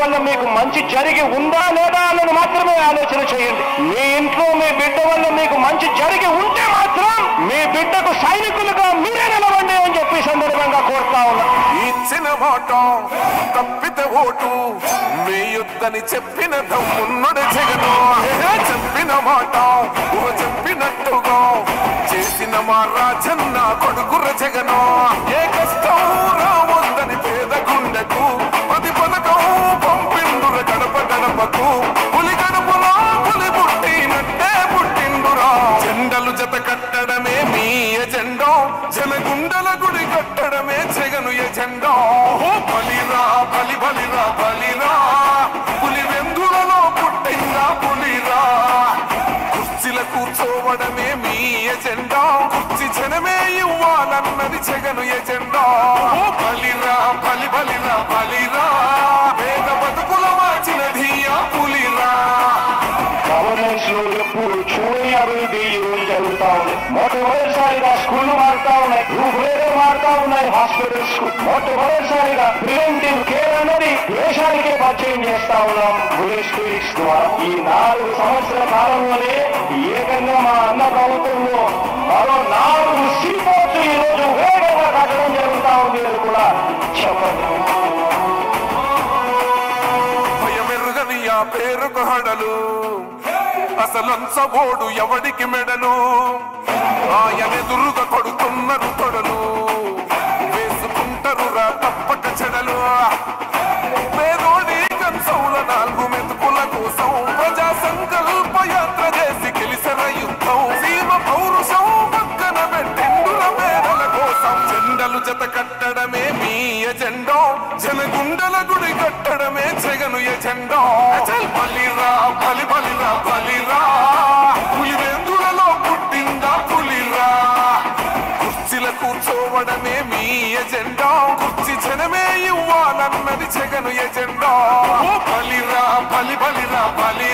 వల్ల మీకు మంచి జరిగి ఉందా లేదా అన్నది మాత్రమే ఆలోచన చేయండి. మీ ఇంట్లో మీ బిడ్డ వల్ల మీకు మంచి జరిగి ఉంటే మాత్రం మీ బిడ్డకు సైనికులుగా మీరే నిలవండి అని చెప్పి సందర్భంగా కోరుతా ఉన్నా. ఇచ్చిన మాట తప్పితే ఓటు వేయొద్దని చెప్పిన దమ్మున్నడు జగను. చెప్పిన మాట చెప్పినట్టుగా చేసిన మా రాజన్న కొడుకుర జగను. ఏ కష్టం రావద్దని పేద గుండెకు పది పథకం పంపిండుర గడప గడపకు. పులి గడపలో పులి పుట్టినట్టే పుట్టిండురా. జెండలు జత కట్టడమే మీ ఎజెండా, జనగుండల గుడి కట్టడమే జగను ఎజెండా. బలిరా బలి బలిరా బలిరా, పులి వెందులలో పుట్టిందా పులిరా. కుర్చీల కూర్చోవడమే మీ ఎజెండా, కుర్చీ జనమే ఇవ్వాలన్నది జగను ఎజెండా. బలిరా బలి బలిరా బలిరా, పేద బతుకుల మార్చినది ఆ పులిరా. గవర్నెన్స్ లో ఎప్పుడు చూడని అభివృద్ధి ఈ రోజు జరుగుతా ఉంది. మొట్టమొదటిసారిగా స్కూళ్లు మారుతా ఉన్నాయి, రూపురేఖలు మారుతా ఉన్నాయి. హాస్పిటల్స్ మొట్టమొదటిసారిగా ప్రివెంటివ్ కేర్ అనేది దేశానికే పరిచయం చేస్తా ఉన్నాం విలేజ్ క్లినిక్స్ ద్వారా. ఈ 4 సంవత్సరాల కాలంలోనే ఏకంగా మా అన్న ప్రభుత్వంలో మరో 4 సీపోర్ట్లు ఈ రోజు వేగంగా కట్టడం జరుగుతా ఉంది అని కూడా చెప్పండి. భయమెరుగని ఆ పేరుకు హడలు, అసలంచబోడు ఎవడికి మెడలు. ఆయనెదురుగా కొడుతున్నారు తొడలు, వేసుకుంటారు రా తప్పక చెడలు. పేదోడి కంచంల 4 మెతుకుల కోసం ప్రజా సంకల్ప యాత్ర చేసి గెలిసిన యుద్ధం. సీమ పౌరుషం పక్కన పెట్టిండుల పేదల కోసం. జెండలు జత కట్టడమే మీ ఎజెండా, జనగుండల గుడి కట్టడమే జగను ఎజెండా. బలిరా బలి బలిరా బలిరా, పులి వెందులలో పుట్టిందా పులిరా. కుర్చీల కూర్చోవడమే మీ ఎజెండా, కుర్చీ జనమే ఇవ్వాలన్నది జగను ఎజెండా. బలిరా బలి బలిరా బలి